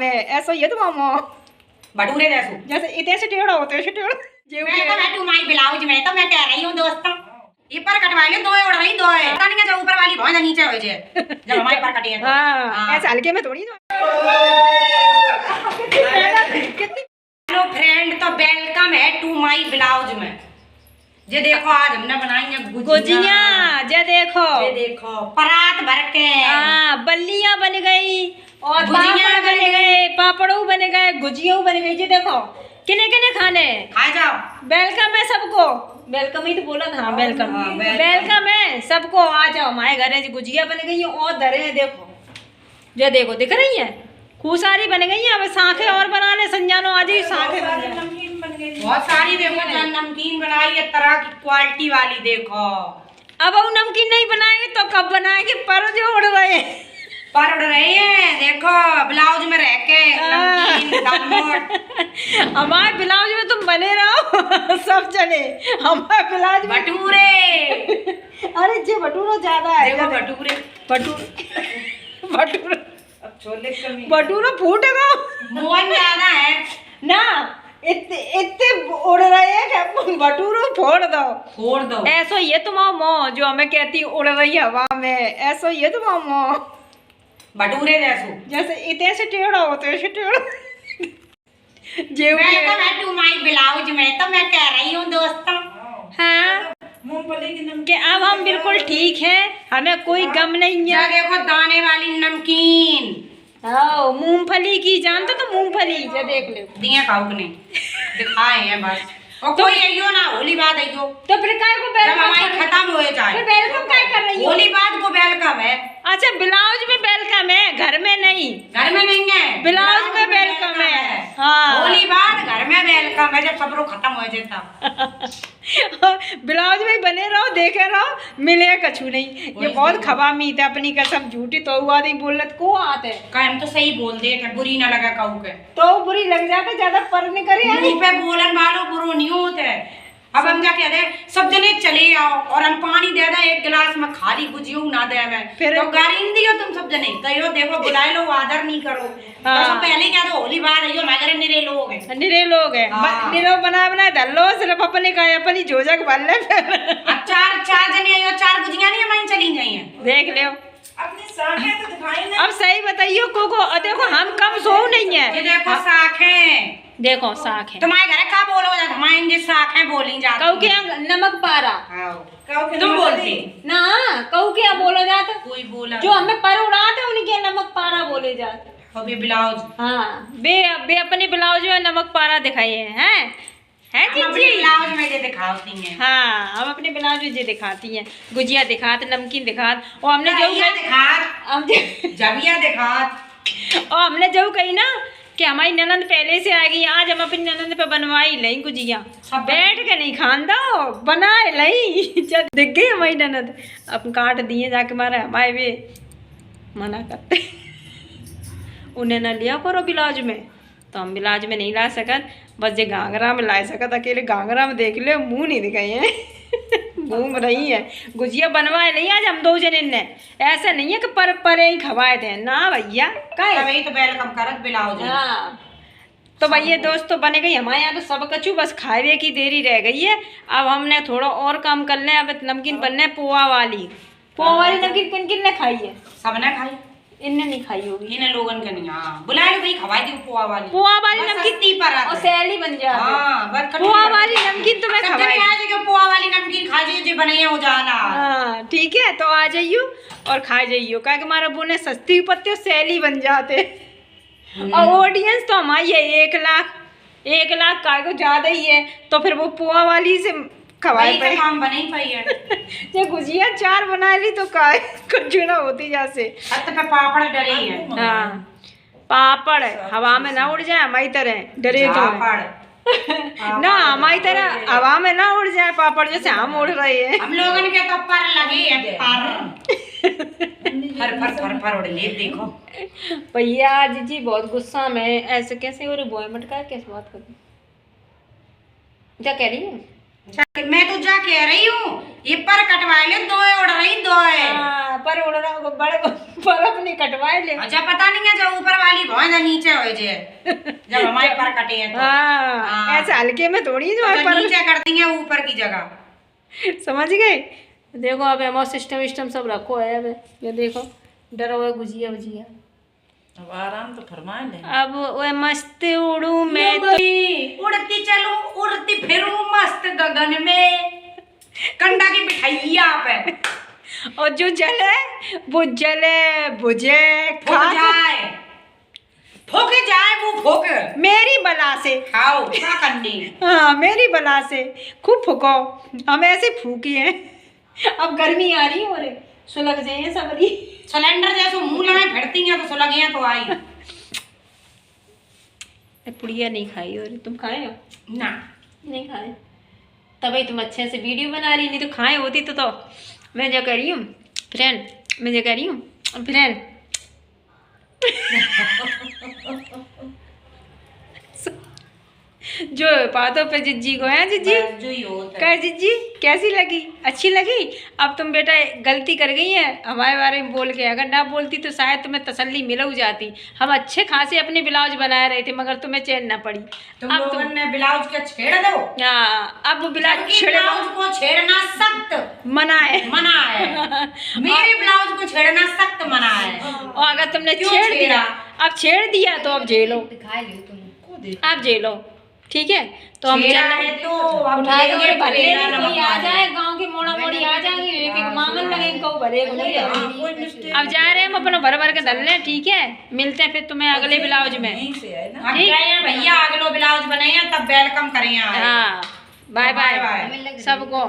में ऐसा ये तो मामो भटूरे जैसे इतने से टेढ़ा होते हैं टेढ़ा मैं टू माई ब्लाउज में तो मैं कह रही हूं दोस्तों ये पर कटवा ले दो उड़ रही दो है पता नहीं क्या ऊपर वाली बहुत नीचे हो जाए जब हमारे पर कटी है तो हां ऐसे हल्के में थोड़ी हेलो फ्रेंड तो वेलकम है टू माई ब्लाउज में। ये देखो आज हमने बनाई है गुजिया ये देखो परात भर के बल्लियां बन गई और गुजिया बन गए पापड़ों बन गए गुजिया बन गई। ये देखो किने किने खाने खा जाओ। वेलकम है सबको वेलकम ही तो बोला था वेलकम वेलकम है सबको आ जाओ हमारे घर है गुजिया बन गई है और दरे हैं देखो ये देखो दिख रही है खूब सारी बन गई है। अब साखे और बना ले संजानो आज ही साखे नमकीन बन गई बहुत सारी देखो नमकीन बनाई है तरह की क्वालिटी वाली देखो। अब वो नमकीन नहीं बनाएंगे तो कब बनाएंगे पर जो उड़ रहे हैं पर उड़ रहे हैं देखो ब्लाउज में रह के नमकीन दालमोट हमारे ब्लाउज में तुम बने रहो सब चले हमारे ब्लाउज भटूरे अरे जी भटूरा ज्यादा है देखो भटूरे भटूरा अब छोले कमी भटूरा फूटेगा मोहन ज्यादा है ना इतने उड़ रहे हैं कि भटूरा फोड़ दो ऐसा ये तुम्हारा मो जो हमें कहती उड़ रही हवा में ऐसा ये तुम्हारा मो भटूरे जैसे इतने से टेढ़ा होते हैं टेढ़ा वेलकम टू माय ब्लाउज में तो मैं कह रही हूँ दोस्तों हाँ मूंगफली की नमकीन अब हम बिल्कुल ठीक है हमें कोई गम नहीं है। देखो दाने वाली नमकीन मूंगफली की जानते तो मूंगफली ये देख ले दिए काऊ ने दिखाए हैं बस और कोई आइयो ना होली बाद आइयो तो फिर काय को जब हमारी खत्म हो जाए फिर वेलकम काय कर रही हो होली बाद को वेलकम है। अच्छा ब्लाउज में वेलकम है घर में नहीं है ब्लाउज में वेलकम है हाँ होली बाद घर में वेलकम है जब सब लोग खत्म हो जाता ब्लाउज में बने रहो देखे रहो मिले कछु नहीं ये बहुत खबा मीत है अपनी कसम झूठी तो हुआ नहीं बोलत को आते हम तो सही बोल दे के बुरी ना लगा काऊ के तो बुरी लग जाते ज्यादा पर नहीं करे मुंह पे बोलन वालों बुरो नहीं होते। अब हम क्या कहते हैं सब जने चले आओ और हम पानी दे दे एक गिलास में खाली गुजियो ना दे मैं फिर तो गाड़ी नहीं दियो तुम सब जने कहियो देखो बुलाए लो आदर नहीं करो तो सब पहले क्या तो होली बाद आइयो मगर निरे लोग हैं निरो बना दल्लो सिर्फ अपने का अपनी जोजक भर ले अब चार जने आइयो चार गुजिया नहीं हमारी चली जाई हैं देख ले अपनी साखें तो दिखाई ना। अब सही बताइयो को देखो हम कम सो नहीं है ये देखो साखें देखो साख है तुम्हारे घर का बोलो जाता हमारे इंगे साख है बोली जाती कहू के नमक पारा तुम बोलती ना कहू के बोलो जाता कोई बोला जो हमें पर उड़ाते उनके नमक पारा बोले जाते अभी ब्लाउज हाँ बे अपने ब्लाउज में नमक पारा दिखाइए हैं जी ब्लाउज में ये दिखाती हैं हाँ हम अपने ब्लाउज में ये दिखाती हैं गुजिया दिखात नमकीन दिखात और हमने जो जबिया दिखात और हमने जो कही ना कि हमारी ननद पहले से आ गई आज हम अपनी ननद पे बनवाई लई गुजिया बैठ के नहीं खान दो बनाए लई जब दिख गई हमारी ननद अब काट दिए जाके मारे हमारे वे मना करते उन्हें ना लिया करो ब्लाउज में तो हम ब्लाउज में नहीं ला सकत बस ये घाघरा में ला सकत अकेले घाघरा में देख ले मुँह नहीं दिखाई है घूम रही है गुजिया बनवाए नहीं आज हम दो जने ने ऐसा नहीं है कि परे ही खवाए थे ना भैया तो वेलकम करत ब्लाउज हाँ तो भैया दोस्तों बने गई हमारे यहाँ तो सब कचू बस खावे की देरी रह गई है। अब हमने थोड़ा और काम कर ले अब नमकीन बनने पोहा वाली नमकीन किन किन ने खाई है सबने खाई इनने नहीं खाई होगी इन लोगन के नहीं बुला लो भाई खवाई दी पोहा वाली नमकीन पर और सैली बन जा बस पोहा वाली नमकीन तो मैं खवाई पोहा वाली नमकीन खा जो बनाइए हो जाला हाँ ठीक है तो आ जाइयो और खा जाइयो क्या कि हमारा बोने सस्ती पत्ते सैली बन जाते और ऑडियंस तो हमारी है 1 लाख का को ज्यादा ही है तो फिर वो पोहा वाली से खवाई पे काम बना ही पाई है ये गुजिया 4 बना ली तो काय कुछ ना होती जैसे पे पापड़ डरे है हाँ पापड़ हवा में ना उड़ जाए हमारी तरह डरे तो ना हमारी तरह हवा में ना उड़ जाए पापड़ जैसे हम उड़ रहे हैं हम लोगन के तो पर लगे है फर उड़ ले देखो भैया आज जी बहुत गुस्सा में ऐसे कैसे और बॉय मटका कैसे बात कर क्या कह रही है मैं तो जा कह रही हूँ ये पर कटवाए ले, दो उड़ रही दो है। पर उड़ रहा बड़े पर अपने कटवाए ले। अच्छा पता नहीं है जो ऊपर वाली भौं नीचे हो जे जब हमारे पर कटे हैं तो। हाँ ऐसे हल्के में थोड़ी जो तो पर नीचे कर दी है ऊपर की जगह। समझ गए। देखो अब एमओ सिस्टम विस्टम सब रखो है। अब ये देखो डरो हुआ गुजिया वुजिया। अब आराम तो फरमाए ले। अब वो मस्त उड़ू मैं तो उड़ती चलूं उड़ती फिरूं मस्त गगन में, कंडा की मिठाइया पे। और जो जले वो जले बुझे फूक जाए फूक जाए वो फूक मेरी बला से। खाओ क्या करनी। हाँ मेरी बला से खूब फूको। हम ऐसे फूकी हैं। अब गर्मी आ रही है और सुलग जाए सबरी। सिलेंडर जैसे मुंह लगाए फिरती हैं तो सुलग हैं तो आई। पुड़िया नहीं खाई और तुम खाए हो? ना नहीं खाए तभी तुम अच्छे से वीडियो बना रही, नहीं तो खाए होती तो मैं जो कह रही हूँ फ्रेंड, मैं जो कह रही हूँ फ्रेंड जो बातों पे जिज्जी को है जिज्जी जो ही होता है। कह जिज्जी कैसी लगी? अच्छी लगी? अब तुम बेटा गलती कर गई है हमारे बारे में बोल के। अगर ना बोलती तो शायद तुम्हें तसल्ली मिल जाती। हम अच्छे खासे अपने ब्लाउज बनाए रहे थे मगर तुम्हें चैन ना पड़ी। तुम लोगों ने ब्लाउज के छेड़ दो। हाँ अब ब्लाउज ब्लाउज को छेड़ना सख्त मना है। मना है। मेरे ब्लाउज को छेड़ना सख्त मना है। और अगर तुमने क्यों छेड़ दिया, छेड़ा? अब छेड़ दिया तो अब झेलो, आप झेलो ठीक है। तो हम छेड़ा है तो अब उठा के लेंगे, भले भलेगा नहीं कोई नमक आ डाल। जाए गांव के मोड़ा मोड़ी आ जाएंगे एक एक मांगन लगेंगे कहो भले को नहीं आएंगे। अब जा रहे हैं हम अपना भर भर के धल लें ठीक है। मिलते हैं फिर तुम्हें अगले ब्लाउज में। यहीं से है ना। हम गए हैं भैया अगलो ब्लाउज बने हैं तब वेलकम करें। हाँ बाय बाय बाय। सबको।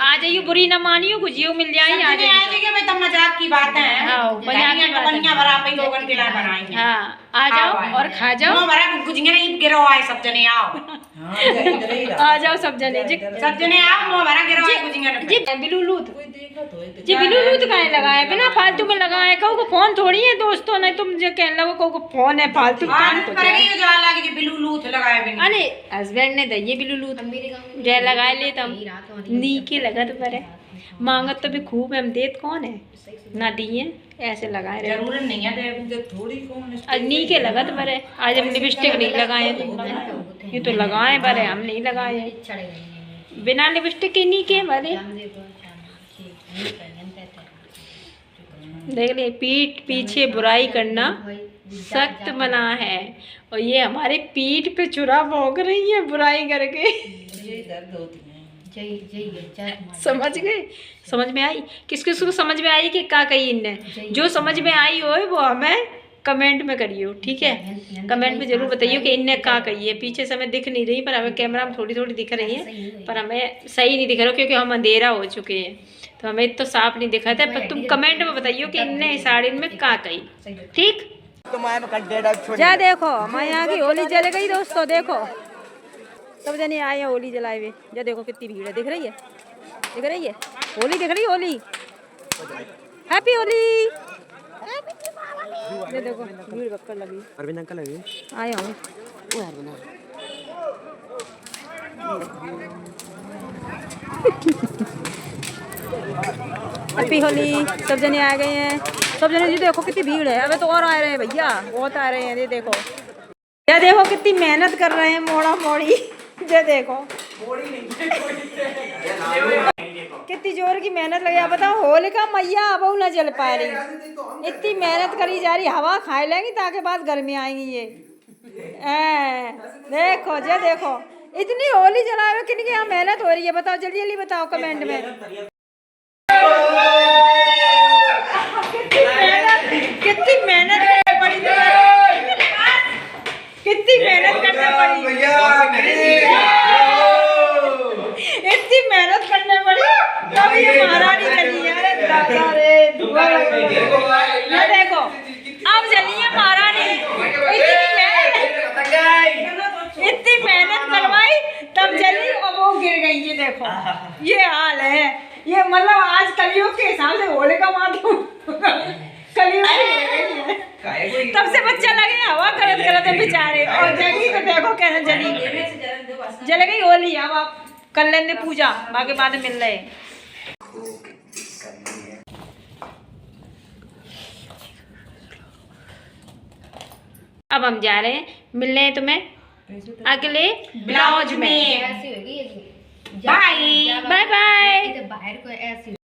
आ जाइयो बुरी न मानियो कुछ मिल जाए आ आ जाइए। जाएगी भाई तब मजाक की बात है। हाँ, मजाक की बात है। बनिया भरा पे लोगन के लिए बनाएंगे। हाँ आ जाओ और खा जाओ। वो भरा गुजिया ईद गिरो आए सब जने आओ। हाँ, इधर ही रहा। आ जाओ सब जने जी सब जने आओ वो भरा गिरो आए गुजिया जी बिलूलूत कोई देखा तो है जी बिलूलूत काहे लगाए बिना फालतू में लगाए। कहो को फोन थोड़ी है दोस्तों नहीं तुम जो कहने लगो कहो को फोन है फालतू काम आदत को पड़ गई जो अलग की ब्लूटूथ लगाए बिना। अरे हस्बैंड ने दइए बिलूलूत जे लगाए ले तम नीके लगत परे मांगत तो भी खूब है हम देत कौन है ना दिए ऐसे लगाए रहे। जरूर नहीं है दे। मुझे थोड़ी कौन आज नीके लगत परे। आज हम लिपस्टिक नहीं लगाए तुम लगाए ये तो लगाए परे हम नहीं लगाए बिना लिपस्टिक के नीके भले। देख ले पीठ पीछे बुराई करना सख्त मना है और ये हमारे पीठ पे चुरा भोंक रही है बुराई करके। ये दर्द होती है। समझ गए? समझ में आई? किस किस को समझ में आई कि क्या कही इनने? जो समझ में आई हो वो हमें कमेंट में करियो ठीक है। कमेंट में जरूर बताइए कि इनने क्या कही है। पीछे से हमें दिख नहीं रही पर हमें कैमरा में थोड़ी थोड़ी दिख रही है पर हमें सही नहीं दिख रहा क्योंकि हम अंधेरा हो चुके हैं तो हमें तो साफ नहीं दिखा था। पर तुम कमेंट में बताइयो कि इनने इस साड़ी में क्या कही ठीक। जा देखो हमारे यहाँ की होली जल गई दोस्तों। देखो सब जने आए हैं होली जलाए हुए। जा देखो कितनी भीड़ है। दिख रही है? दिख रही है? होली दिख रही है? होली हैप्पी होली। ये देखो भीड़ बक्कर लगी। अरविंद अंकल लगे आए होंगे हैप्पी होली। सब जने आ गए हैं सब जने। जी देखो कितनी भीड़ है। अबे तो और आ रहे हैं भैया बहुत आ रहे हैं। ये देखो ये देखो कितनी मेहनत कर रहे हैं मोड़ा मोड़ी। ये देखो कितनी जोर की मेहनत लगी। आप बताओ होलिका मैया अब ना जल पा रही। इतनी मेहनत करी जा रही हवा खाए लेंगी ताकि बाद गर्मी आएंगी। ये देखो जे देखो इतनी होली जलाए किन की यहाँ मेहनत हो रही है। बताओ जल्दी जल्दी बताओ कमेंट में। कितनी मेहनत करनी पड़ी कितनी मेहनत करनी पड़ी इतनी मेहनत करने पड़ी तब ये महारानी चली है। अरे दादा रे ये देखो अब चली है महारानी। इतनी मेहनत करवाई तब चली और वो गिर गई। ये देखो ये हाल है। ये मतलब आज कलयुग के हिसाब से होलिका माता कलयुग है। तब से बच्चा लगे हवा करत करत बेचारे और जगी तो देखो कैसे जली जल गई होली। अब आप कर लेंगे पूजा, बाकी बाद में मिल रहे। अब हम जा रहे हैं, मिल रहे हैं तुम्हें अगले ब्लाउज में। Bye bye bye. बाहर को ऐसी